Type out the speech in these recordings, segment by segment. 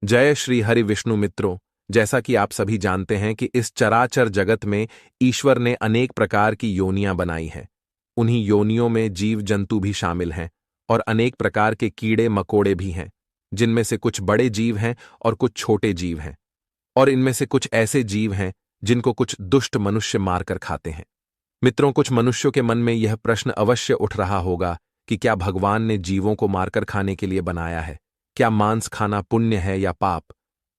जय श्री हरि विष्णु मित्रों। जैसा कि आप सभी जानते हैं कि इस चराचर जगत में ईश्वर ने अनेक प्रकार की योनियां बनाई हैं। उन्हीं योनियों में जीव जंतु भी शामिल हैं और अनेक प्रकार के कीड़े मकोड़े भी हैं, जिनमें से कुछ बड़े जीव हैं और कुछ छोटे जीव हैं। और इनमें से कुछ ऐसे जीव हैं जिनको कुछ दुष्ट मनुष्य मारकर खाते हैं। मित्रों, कुछ मनुष्यों के मन में यह प्रश्न अवश्य उठ रहा होगा कि क्या भगवान ने जीवों को मारकर खाने के लिए बनाया है? क्या मांस खाना पुण्य है या पाप?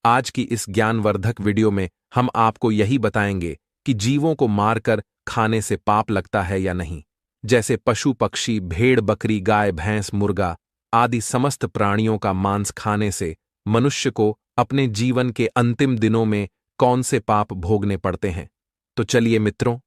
आज की इस ज्ञानवर्धक वीडियो में हम आपको यही बताएंगे कि जीवों को मारकर खाने से पाप लगता है या नहीं। जैसे पशु पक्षी, भेड़ बकरी, गाय भैंस, मुर्गा आदि समस्त प्राणियों का मांस खाने से मनुष्य को अपने जीवन के अंतिम दिनों में कौन से पाप भोगने पड़ते हैं। तो चलिए मित्रों,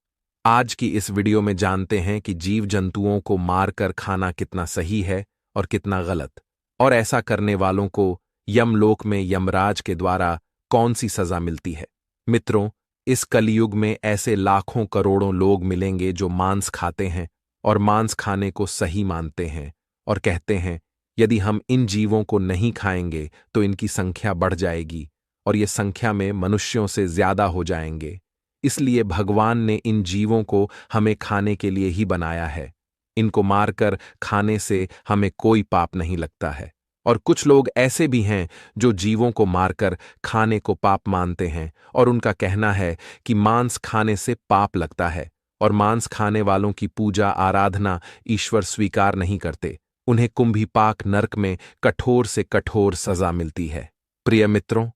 आज की इस वीडियो में जानते हैं कि जीव जंतुओं को मारकर खाना कितना सही है और कितना गलत, और ऐसा करने वालों को यमलोक में यमराज के द्वारा कौन सी सजा मिलती है। मित्रों, इस कलयुग में ऐसे लाखों करोड़ों लोग मिलेंगे जो मांस खाते हैं और मांस खाने को सही मानते हैं और कहते हैं यदि हम इन जीवों को नहीं खाएंगे तो इनकी संख्या बढ़ जाएगी और ये संख्या में मनुष्यों से ज्यादा हो जाएंगे। इसलिए भगवान ने इन जीवों को हमें खाने के लिए ही बनाया है। इनको मारकर खाने से हमें कोई पाप नहीं लगता है। और कुछ लोग ऐसे भी हैं जो जीवों को मारकर खाने को पाप मानते हैं और उनका कहना है कि मांस खाने से पाप लगता है और मांस खाने वालों की पूजा आराधना ईश्वर स्वीकार नहीं करते। उन्हें कुंभीपाक नरक में कठोर से कठोर सजा मिलती है। प्रिय मित्रों,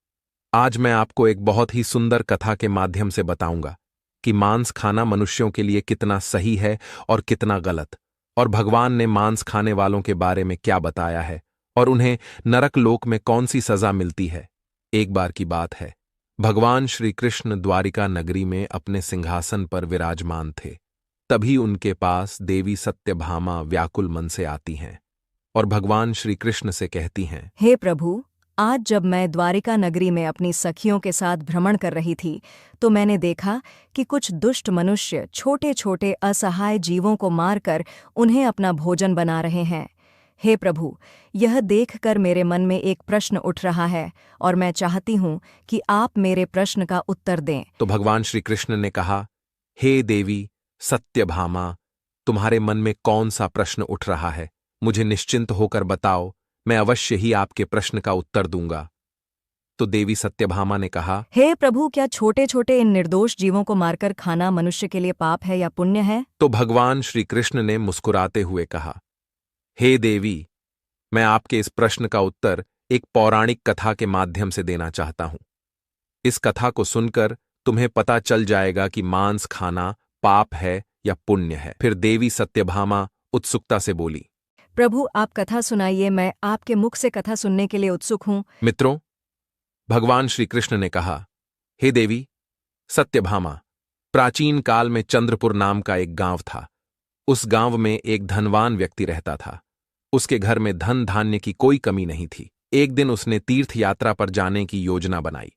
आज मैं आपको एक बहुत ही सुंदर कथा के माध्यम से बताऊंगा कि मांस खाना मनुष्यों के लिए कितना सही है और कितना गलत, और भगवान ने मांस खाने वालों के बारे में क्या बताया है और उन्हें नरक लोक में कौन सी सजा मिलती है। एक बार की बात है, भगवान श्री कृष्ण द्वारिका नगरी में अपने सिंहासन पर विराजमान थे। तभी उनके पास देवी सत्यभामा व्याकुल मन से आती हैं और भगवान श्री कृष्ण से कहती हैं, हे प्रभु, आज जब मैं द्वारिका नगरी में अपनी सखियों के साथ भ्रमण कर रही थी तो मैंने देखा कि कुछ दुष्ट मनुष्य छोटे छोटे असहाय जीवों को मारकर उन्हें अपना भोजन बना रहे हैं। हे प्रभु, यह देखकर मेरे मन में एक प्रश्न उठ रहा है और मैं चाहती हूँ कि आप मेरे प्रश्न का उत्तर दें। तो भगवान श्री कृष्ण ने कहा, हे देवी सत्यभामा, तुम्हारे मन में कौन सा प्रश्न उठ रहा है? मुझे निश्चिंत होकर बताओ, मैं अवश्य ही आपके प्रश्न का उत्तर दूंगा। तो देवी सत्यभामा ने कहा, हे प्रभु, क्या छोटे छोटे इन निर्दोष जीवों को मारकर खाना मनुष्य के लिए पाप है या पुण्य है? तो भगवान श्री कृष्ण ने मुस्कुराते हुए कहा, हे देवी, मैं आपके इस प्रश्न का उत्तर एक पौराणिक कथा के माध्यम से देना चाहता हूं। इस कथा को सुनकर तुम्हें पता चल जाएगा कि मांस खाना पाप है या पुण्य है। फिर देवी सत्यभामा उत्सुकता से बोली, प्रभु, आप कथा सुनाइए, मैं आपके मुख से कथा सुनने के लिए उत्सुक हूँ। मित्रों, भगवान श्री कृष्ण ने कहा, हे देवी सत्यभामा, प्राचीन काल में चंद्रपुर नाम का एक गांव था। उस गांव में एक धनवान व्यक्ति रहता था। उसके घर में धन धान्य की कोई कमी नहीं थी। एक दिन उसने तीर्थ यात्रा पर जाने की योजना बनाई।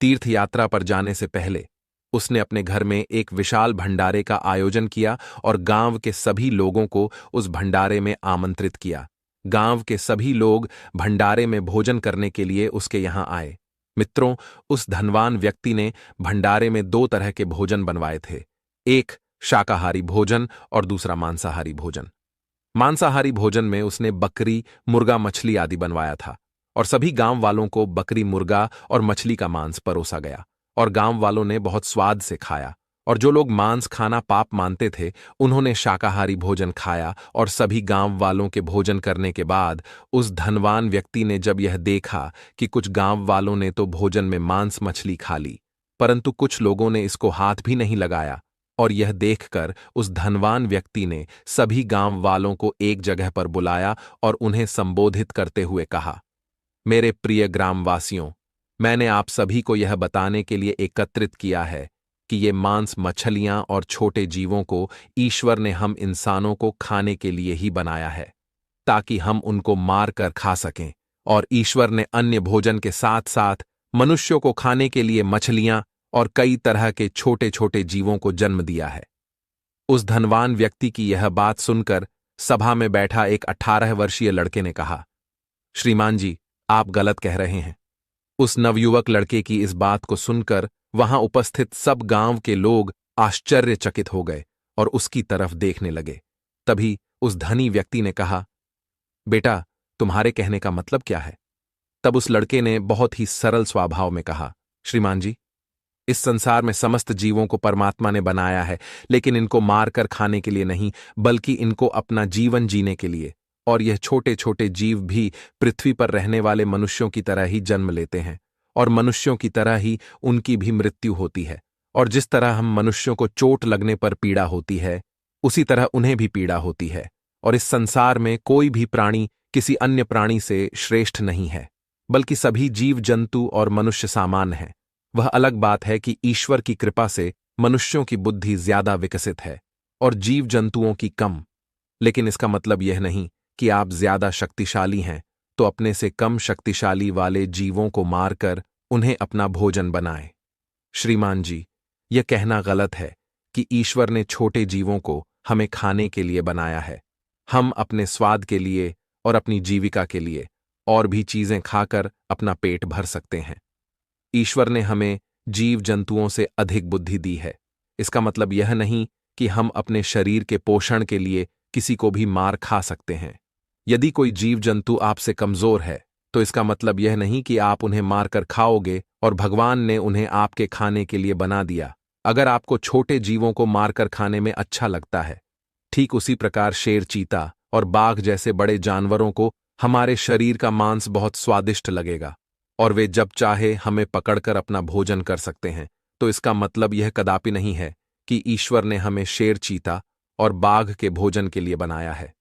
तीर्थ यात्रा पर जाने से पहले उसने अपने घर में एक विशाल भंडारे का आयोजन किया और गांव के सभी लोगों को उस भंडारे में आमंत्रित किया। गांव के सभी लोग भंडारे में भोजन करने के लिए उसके यहां आए। मित्रों, उस धनवान व्यक्ति ने भंडारे में दो तरह के भोजन बनवाए थे, एक शाकाहारी भोजन और दूसरा मांसाहारी भोजन। मांसाहारी भोजन में उसने बकरी, मुर्गा, मछली आदि बनवाया था और सभी गांव वालों को बकरी, मुर्गा और मछली का मांस परोसा गया और गांव वालों ने बहुत स्वाद से खाया। और जो लोग मांस खाना पाप मानते थे उन्होंने शाकाहारी भोजन खाया। और सभी गांव वालों के भोजन करने के बाद उस धनवान व्यक्ति ने जब यह देखा कि कुछ गांव वालों ने तो भोजन में मांस मछली खा ली, परंतु कुछ लोगों ने इसको हाथ भी नहीं लगाया, और यह देखकर उस धनवान व्यक्ति ने सभी गांव वालों को एक जगह पर बुलाया और उन्हें संबोधित करते हुए कहा, मेरे प्रिय ग्रामवासियों, मैंने आप सभी को यह बताने के लिए एकत्रित किया है कि ये मांस, मछलियां और छोटे जीवों को ईश्वर ने हम इंसानों को खाने के लिए ही बनाया है, ताकि हम उनको मार कर खा सकें। और ईश्वर ने अन्य भोजन के साथ साथ मनुष्यों को खाने के लिए मछलियां और कई तरह के छोटे छोटे जीवों को जन्म दिया है। उस धनवान व्यक्ति की यह बात सुनकर सभा में बैठा एक 18 वर्षीय लड़के ने कहा, श्रीमान जी, आप गलत कह रहे हैं। उस नवयुवक लड़के की इस बात को सुनकर वहां उपस्थित सब गांव के लोग आश्चर्यचकित हो गए और उसकी तरफ देखने लगे। तभी उस धनी व्यक्ति ने कहा, बेटा, तुम्हारे कहने का मतलब क्या है? तब उस लड़के ने बहुत ही सरल स्वभाव में कहा, श्रीमान जी, इस संसार में समस्त जीवों को परमात्मा ने बनाया है, लेकिन इनको मारकर खाने के लिए नहीं, बल्कि इनको अपना जीवन जीने के लिए। और यह छोटे छोटे जीव भी पृथ्वी पर रहने वाले मनुष्यों की तरह ही जन्म लेते हैं, और मनुष्यों की तरह ही उनकी भी मृत्यु होती है। और जिस तरह हम मनुष्यों को चोट लगने पर पीड़ा होती है, उसी तरह उन्हें भी पीड़ा होती है। और इस संसार में कोई भी प्राणी किसी अन्य प्राणी से श्रेष्ठ नहीं है, बल्कि सभी जीव जंतु और मनुष्य समान हैं। वह अलग बात है कि ईश्वर की कृपा से मनुष्यों की बुद्धि ज्यादा विकसित है और जीव जंतुओं की कम। लेकिन इसका मतलब यह नहीं कि आप ज्यादा शक्तिशाली हैं तो अपने से कम शक्तिशाली वाले जीवों को मारकर उन्हें अपना भोजन बनाएं। श्रीमान जी, यह कहना गलत है कि ईश्वर ने छोटे जीवों को हमें खाने के लिए बनाया है। हम अपने स्वाद के लिए और अपनी जीविका के लिए और भी चीजें खाकर अपना पेट भर सकते हैं। ईश्वर ने हमें जीव जंतुओं से अधिक बुद्धि दी है। इसका मतलब यह नहीं कि हम अपने शरीर के पोषण के लिए किसी को भी मार खा सकते हैं। यदि कोई जीव जंतु आपसे कमजोर है तो इसका मतलब यह नहीं कि आप उन्हें मारकर खाओगे और भगवान ने उन्हें आपके खाने के लिए बना दिया। अगर आपको छोटे जीवों को मारकर खाने में अच्छा लगता है, ठीक उसी प्रकार शेर, चीता और बाघ जैसे बड़े जानवरों को हमारे शरीर का मांस बहुत स्वादिष्ट लगेगा और वे जब चाहे हमें पकड़कर अपना भोजन कर सकते हैं। तो इसका मतलब यह कदापि नहीं है कि ईश्वर ने हमें शेर, चीता और बाघ के भोजन के लिए बनाया है।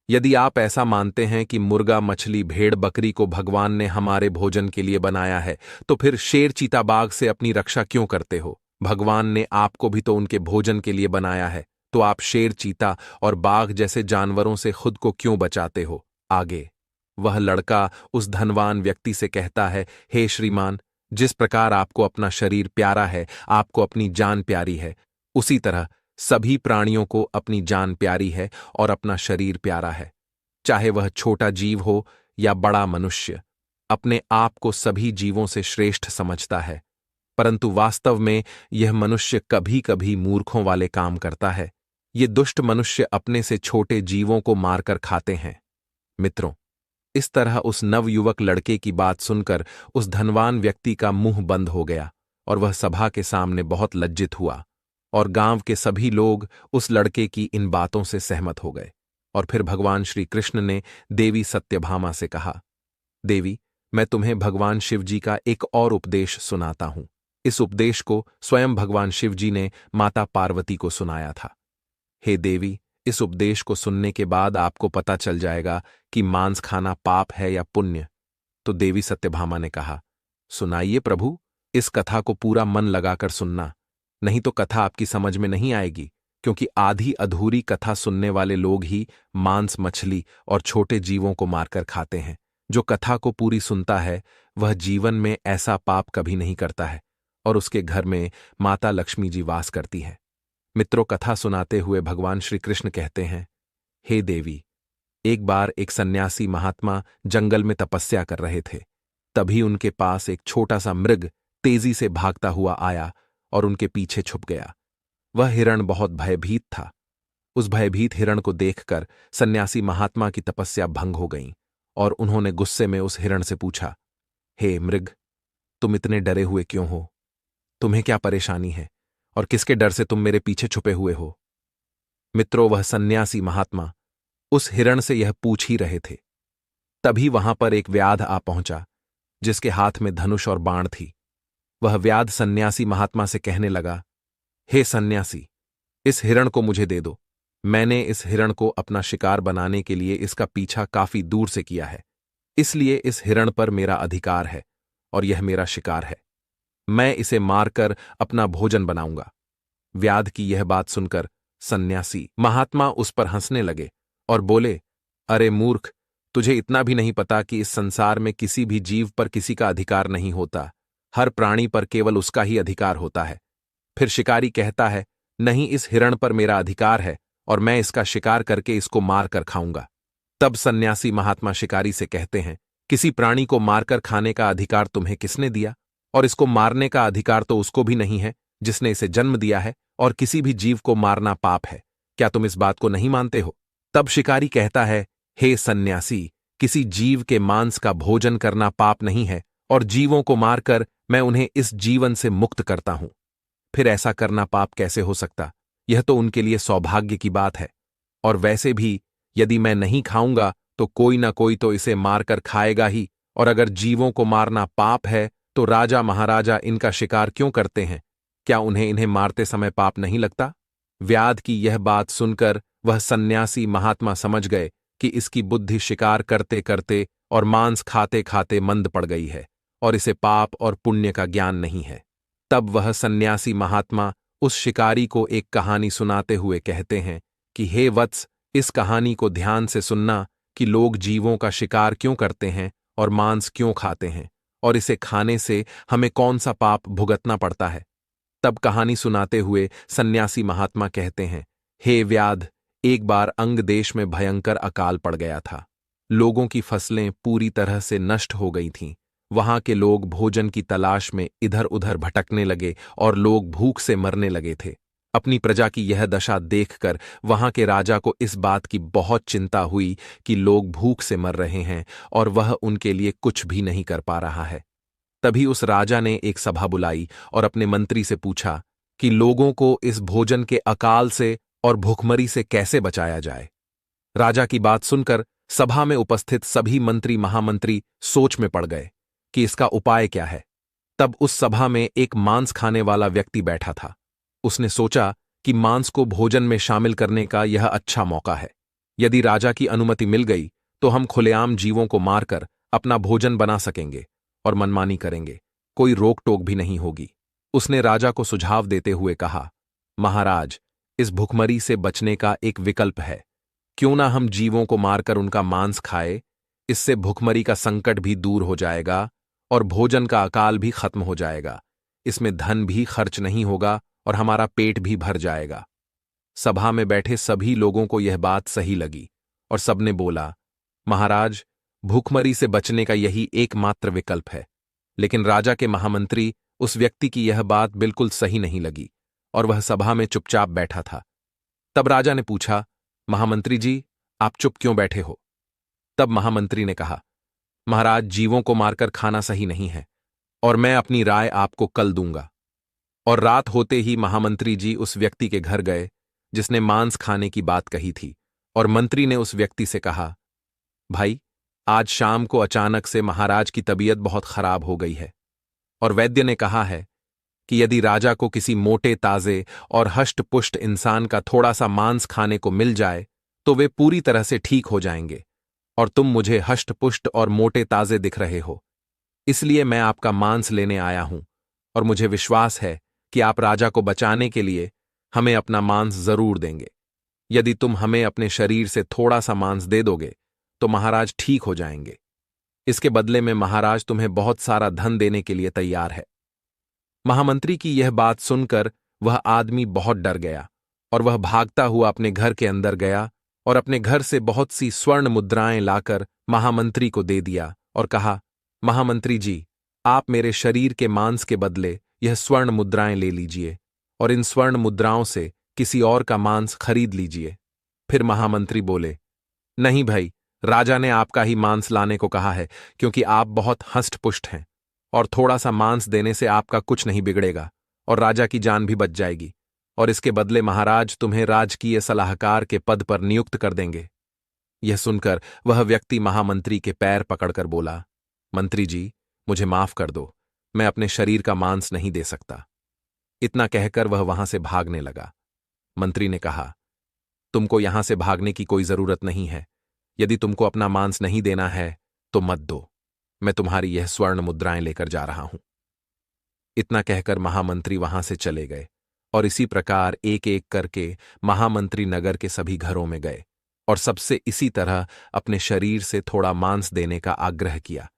यदि आप ऐसा मानते हैं कि मुर्गा, मछली, भेड़, बकरी को भगवान ने हमारे भोजन के लिए बनाया है, तो फिर शेर, चीता, बाघ से अपनी रक्षा क्यों करते हो? भगवान ने आपको भी तो उनके भोजन के लिए बनाया है, तो आप शेर, चीता और बाघ जैसे जानवरों से खुद को क्यों बचाते हो? आगे वह लड़का उस धनवान व्यक्ति से कहता है, हे श्रीमान, जिस प्रकार आपको अपना शरीर प्यारा है, आपको अपनी जान प्यारी है, उसी तरह सभी प्राणियों को अपनी जान प्यारी है और अपना शरीर प्यारा है। चाहे वह छोटा जीव हो या बड़ा मनुष्य, अपने आप को सभी जीवों से श्रेष्ठ समझता है, परंतु वास्तव में यह मनुष्य कभी कभी मूर्खों वाले काम करता है। ये दुष्ट मनुष्य अपने से छोटे जीवों को मारकर खाते हैं। मित्रों, इस तरह उस नवयुवक लड़के की बात सुनकर उस धनवान व्यक्ति का मुंह बंद हो गया और वह सभा के सामने बहुत लज्जित हुआ। और गांव के सभी लोग उस लड़के की इन बातों से सहमत हो गए। और फिर भगवान श्री कृष्ण ने देवी सत्यभामा से कहा, देवी, मैं तुम्हें भगवान शिव जी का एक और उपदेश सुनाता हूं। इस उपदेश को स्वयं भगवान शिव जी ने माता पार्वती को सुनाया था। हे देवी, इस उपदेश को सुनने के बाद आपको पता चल जाएगा कि मांस खाना पाप है या पुण्य। तो देवी सत्यभामा ने कहा, सुनाइए प्रभु, इस कथा को पूरा मन लगाकर सुनना, नहीं तो कथा आपकी समझ में नहीं आएगी, क्योंकि आधी अधूरी कथा सुनने वाले लोग ही मांस, मछली और छोटे जीवों को मारकर खाते हैं। जो कथा को पूरी सुनता है वह जीवन में ऐसा पाप कभी नहीं करता है और उसके घर में माता लक्ष्मी जी वास करती है। मित्रों, कथा सुनाते हुए भगवान श्री कृष्ण कहते हैं, हे देवी, एक बार एक सन्यासी महात्मा जंगल में तपस्या कर रहे थे। तभी उनके पास एक छोटा सा मृग तेजी से भागता हुआ आया और उनके पीछे छुप गया। वह हिरण बहुत भयभीत था। उस भयभीत हिरण को देखकर सन्यासी महात्मा की तपस्या भंग हो गई और उन्होंने गुस्से में उस हिरण से पूछा, हे मृग, तुम इतने डरे हुए क्यों हो? तुम्हें क्या परेशानी है और किसके डर से तुम मेरे पीछे छुपे हुए हो? मित्रों, वह सन्यासी महात्मा उस हिरण से यह पूछ ही रहे थे। तभी वहां पर एक व्याध आ पहुंचा जिसके हाथ में धनुष और बाण थी। वह व्याध सन्यासी महात्मा से कहने लगा, हे सन्यासी, इस हिरण को मुझे दे दो। मैंने इस हिरण को अपना शिकार बनाने के लिए इसका पीछा काफी दूर से किया है, इसलिए इस हिरण पर मेरा अधिकार है और यह मेरा शिकार है। मैं इसे मारकर अपना भोजन बनाऊंगा। व्याध की यह बात सुनकर सन्यासी महात्मा उस पर हंसने लगे और बोले, अरे मूर्ख, तुझे इतना भी नहीं पता कि इस संसार में किसी भी जीव पर किसी का अधिकार नहीं होता। हर प्राणी पर केवल उसका ही अधिकार होता है। फिर शिकारी कहता है, नहीं, इस हिरण पर मेरा अधिकार है और मैं इसका शिकार करके इसको मार कर खाऊंगा। तब सन्यासी महात्मा शिकारी से कहते हैं, किसी प्राणी को मारकर खाने का अधिकार तुम्हें किसने दिया? और इसको मारने का अधिकार तो उसको भी नहीं है जिसने इसे जन्म दिया है, और किसी भी जीव को मारना पाप है। क्या तुम इस बात को नहीं मानते हो? तब शिकारी कहता है, हे सन्यासी, किसी जीव के मांस का भोजन करना पाप नहीं है, और जीवों को मारकर मैं उन्हें इस जीवन से मुक्त करता हूं। फिर ऐसा करना पाप कैसे हो सकता? यह तो उनके लिए सौभाग्य की बात है। और वैसे भी यदि मैं नहीं खाऊंगा तो कोई ना कोई तो इसे मारकर खाएगा ही, और अगर जीवों को मारना पाप है तो राजा महाराजा इनका शिकार क्यों करते हैं? क्या उन्हें इन्हें मारते समय पाप नहीं लगता? व्याध की यह बात सुनकर वह सन्यासी महात्मा समझ गए कि इसकी बुद्धि शिकार करते करते और मांस खाते खाते मंद पड़ गई है, और इसे पाप और पुण्य का ज्ञान नहीं है। तब वह सन्यासी महात्मा उस शिकारी को एक कहानी सुनाते हुए कहते हैं कि हे वत्स, इस कहानी को ध्यान से सुनना कि लोग जीवों का शिकार क्यों करते हैं और मांस क्यों खाते हैं, और इसे खाने से हमें कौन सा पाप भुगतना पड़ता है। तब कहानी सुनाते हुए सन्यासी महात्मा कहते हैं, हे व्याध, एक बार अंग देश में भयंकर अकाल पड़ गया था। लोगों की फसलें पूरी तरह से नष्ट हो गई थीं। वहां के लोग भोजन की तलाश में इधर उधर भटकने लगे और लोग भूख से मरने लगे थे। अपनी प्रजा की यह दशा देखकर वहां के राजा को इस बात की बहुत चिंता हुई कि लोग भूख से मर रहे हैं और वह उनके लिए कुछ भी नहीं कर पा रहा है। तभी उस राजा ने एक सभा बुलाई और अपने मंत्री से पूछा कि लोगों को इस भोजन के अकाल से और भूखमरी से कैसे बचाया जाए। राजा की बात सुनकर सभा में उपस्थित सभी मंत्री महामंत्री सोच में पड़ गए कि इसका उपाय क्या है। तब उस सभा में एक मांस खाने वाला व्यक्ति बैठा था। उसने सोचा कि मांस को भोजन में शामिल करने का यह अच्छा मौका है। यदि राजा की अनुमति मिल गई तो हम खुलेआम जीवों को मारकर अपना भोजन बना सकेंगे और मनमानी करेंगे, कोई रोक टोक भी नहीं होगी। उसने राजा को सुझाव देते हुए कहा, महाराज, इस भुखमरी से बचने का एक विकल्प है। क्यों ना हम जीवों को मारकर उनका मांस खाए? इससे भुखमरी का संकट भी दूर हो जाएगा और भोजन का अकाल भी खत्म हो जाएगा। इसमें धन भी खर्च नहीं होगा और हमारा पेट भी भर जाएगा। सभा में बैठे सभी लोगों को यह बात सही लगी और सबने बोला, महाराज, भूखमरी से बचने का यही एकमात्र विकल्प है। लेकिन राजा के महामंत्री उस व्यक्ति की यह बात बिल्कुल सही नहीं लगी और वह सभा में चुपचाप बैठा था। तब राजा ने पूछा, महामंत्री जी, आप चुप क्यों बैठे हो? तब महामंत्री ने कहा, महाराज, जीवों को मारकर खाना सही नहीं है और मैं अपनी राय आपको कल दूंगा। और रात होते ही महामंत्री जी उस व्यक्ति के घर गए जिसने मांस खाने की बात कही थी, और मंत्री ने उस व्यक्ति से कहा, भाई, आज शाम को अचानक से महाराज की तबीयत बहुत खराब हो गई है और वैद्य ने कहा है कि यदि राजा को किसी मोटे ताजे और हष्ट-पुष्ट इंसान का थोड़ा सा मांस खाने को मिल जाए तो वे पूरी तरह से ठीक हो जाएंगे, और तुम मुझे हष्ट-पुष्ट और मोटे ताजे दिख रहे हो, इसलिए मैं आपका मांस लेने आया हूं और मुझे विश्वास है कि आप राजा को बचाने के लिए हमें अपना मांस जरूर देंगे। यदि तुम हमें अपने शरीर से थोड़ा सा मांस दे दोगे तो महाराज ठीक हो जाएंगे। इसके बदले में महाराज तुम्हें बहुत सारा धन देने के लिए तैयार है। महामंत्री की यह बात सुनकर वह आदमी बहुत डर गया और वह भागता हुआ अपने घर के अंदर गया और अपने घर से बहुत सी स्वर्ण मुद्राएं लाकर महामंत्री को दे दिया और कहा, महामंत्री जी, आप मेरे शरीर के मांस के बदले यह स्वर्ण मुद्राएं ले लीजिए और इन स्वर्ण मुद्राओं से किसी और का मांस खरीद लीजिए। फिर महामंत्री बोले, नहीं भाई, राजा ने आपका ही मांस लाने को कहा है क्योंकि आप बहुत हष्ट-पुष्ट हैं और थोड़ा सा मांस देने से आपका कुछ नहीं बिगड़ेगा और राजा की जान भी बच जाएगी, और इसके बदले महाराज तुम्हें राजकीय सलाहकार के पद पर नियुक्त कर देंगे। यह सुनकर वह व्यक्ति महामंत्री के पैर पकड़कर बोला, मंत्री जी, मुझे माफ कर दो, मैं अपने शरीर का मांस नहीं दे सकता। इतना कहकर वह वहां से भागने लगा। मंत्री ने कहा, तुमको यहां से भागने की कोई जरूरत नहीं है। यदि तुमको अपना मांस नहीं देना है तो मत दो, मैं तुम्हारी यह स्वर्ण मुद्राएं लेकर जा रहा हूं। इतना कहकर महामंत्री वहां से चले गए और इसी प्रकार एक एक करके महामंत्री नगर के सभी घरों में गए और सबसे इसी तरह अपने शरीर से थोड़ा मांस देने का आग्रह किया।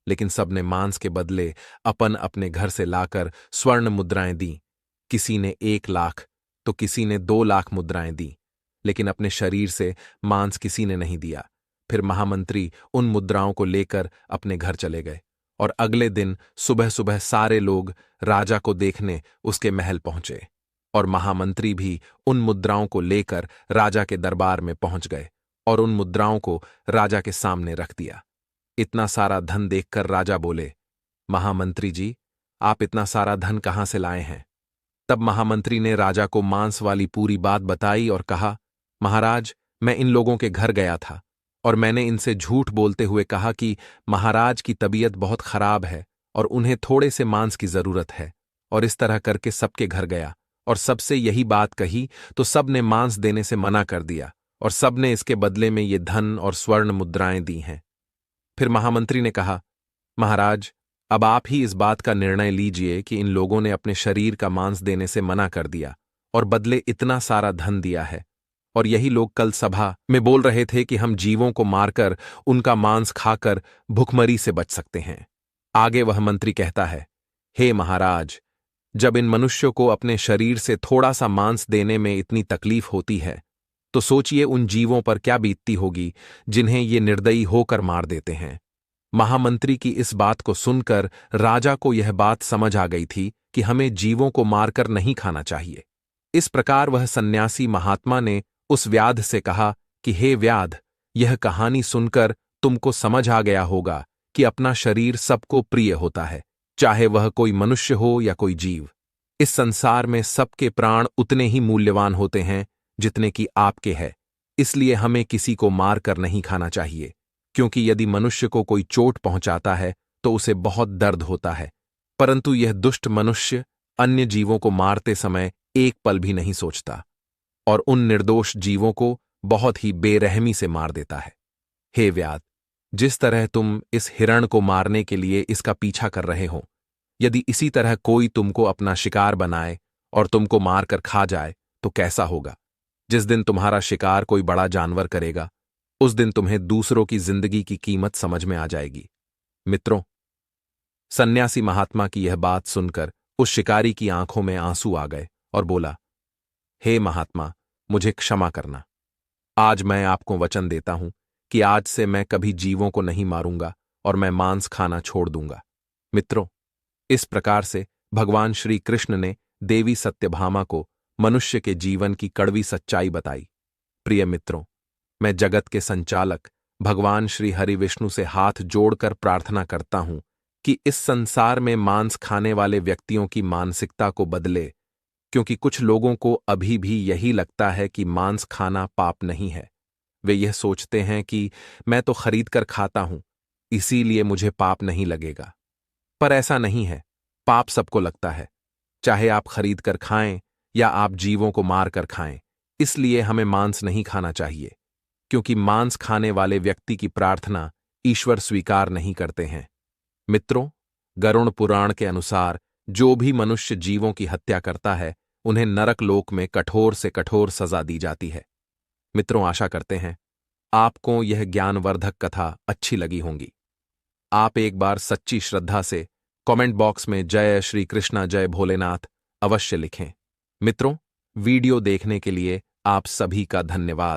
लेकिन सबने मांस के बदले अपन अपने घर से लाकर स्वर्ण मुद्राएं दी। किसी ने 1 लाख तो किसी ने 2 लाख मुद्राएं दी, लेकिन अपने शरीर से मांस किसी ने नहीं दिया। फिर महामंत्री उन मुद्राओं को लेकर अपने घर चले गए और अगले दिन सुबह सुबह सारे लोग राजा को देखने उसके महल पहुंचे और महामंत्री भी उन मुद्राओं को लेकर राजा के दरबार में पहुंच गए और उन मुद्राओं को राजा के सामने रख दिया। इतना सारा धन देखकर राजा बोले, महामंत्री जी, आप इतना सारा धन कहां से लाए हैं? तब महामंत्री ने राजा को मांस वाली पूरी बात बताई और कहा, महाराज, मैं इन लोगों के घर गया था और मैंने इनसे झूठ बोलते हुए कहा कि महाराज की तबीयत बहुत खराब है और उन्हें थोड़े से मांस की जरूरत है, और इस तरह करके सबके घर गया और सबसे यही बात कही तो सब ने मांस देने से मना कर दिया और सब ने इसके बदले में ये धन और स्वर्ण मुद्राएं दी हैं। फिर महामंत्री ने कहा, महाराज, अब आप ही इस बात का निर्णय लीजिए कि इन लोगों ने अपने शरीर का मांस देने से मना कर दिया और बदले इतना सारा धन दिया है, और यही लोग कल सभा में बोल रहे थे कि हम जीवों को मारकर उनका मांस खाकर भुखमरी से बच सकते हैं। आगे वह मंत्री कहता है, हे महाराज, जब इन मनुष्यों को अपने शरीर से थोड़ा सा मांस देने में इतनी तकलीफ होती है तो सोचिए उन जीवों पर क्या बीतती होगी जिन्हें ये निर्दयी होकर मार देते हैं। महामंत्री की इस बात को सुनकर राजा को यह बात समझ आ गई थी कि हमें जीवों को मारकर नहीं खाना चाहिए। इस प्रकार वह सन्यासी महात्मा ने उस व्याध से कहा कि हे व्याध, यह कहानी सुनकर तुमको समझ आ गया होगा कि अपना शरीर सबको प्रिय होता है, चाहे वह कोई मनुष्य हो या कोई जीव। इस संसार में सबके प्राण उतने ही मूल्यवान होते हैं जितने कि आपके हैं, इसलिए हमें किसी को मार कर नहीं खाना चाहिए, क्योंकि यदि मनुष्य को कोई चोट पहुंचाता है तो उसे बहुत दर्द होता है, परंतु यह दुष्ट मनुष्य अन्य जीवों को मारते समय एक पल भी नहीं सोचता और उन निर्दोष जीवों को बहुत ही बेरहमी से मार देता है। हे व्याध, जिस तरह तुम इस हिरण को मारने के लिए इसका पीछा कर रहे हो, यदि इसी तरह कोई तुमको अपना शिकार बनाए और तुमको मारकर खा जाए तो कैसा होगा? जिस दिन तुम्हारा शिकार कोई बड़ा जानवर करेगा, उस दिन तुम्हें दूसरों की जिंदगी की कीमत समझ में आ जाएगी। मित्रों, सन्यासी महात्मा की यह बात सुनकर उस शिकारी की आंखों में आंसू आ गए और बोला, हे महात्मा, मुझे क्षमा करना। आज मैं आपको वचन देता हूं कि आज से मैं कभी जीवों को नहीं मारूंगा और मैं मांस खाना छोड़ दूंगा। मित्रों, इस प्रकार से भगवान श्री कृष्ण ने देवी सत्यभामा को मनुष्य के जीवन की कड़वी सच्चाई बताई। प्रिय मित्रों, मैं जगत के संचालक भगवान श्री हरि विष्णु से हाथ जोड़कर प्रार्थना करता हूं कि इस संसार में मांस खाने वाले व्यक्तियों की मानसिकता को बदले, क्योंकि कुछ लोगों को अभी भी यही लगता है कि मांस खाना पाप नहीं है। वे यह सोचते हैं कि मैं तो खरीद कर खाता हूं, इसीलिए मुझे पाप नहीं लगेगा। पर ऐसा नहीं है, पाप सबको लगता है, चाहे आप खरीद कर खाएं या आप जीवों को मार कर खाएं। इसलिए हमें मांस नहीं खाना चाहिए, क्योंकि मांस खाने वाले व्यक्ति की प्रार्थना ईश्वर स्वीकार नहीं करते हैं। मित्रों, गरुड़ पुराण के अनुसार जो भी मनुष्य जीवों की हत्या करता है, उन्हें नरक लोक में कठोर से कठोर सजा दी जाती है। मित्रों, आशा करते हैं आपको यह ज्ञानवर्धक कथा अच्छी लगी होंगी। आप एक बार सच्ची श्रद्धा से कमेंट बॉक्स में जय श्री कृष्णा, जय भोलेनाथ अवश्य लिखें। मित्रों, वीडियो देखने के लिए आप सभी का धन्यवाद।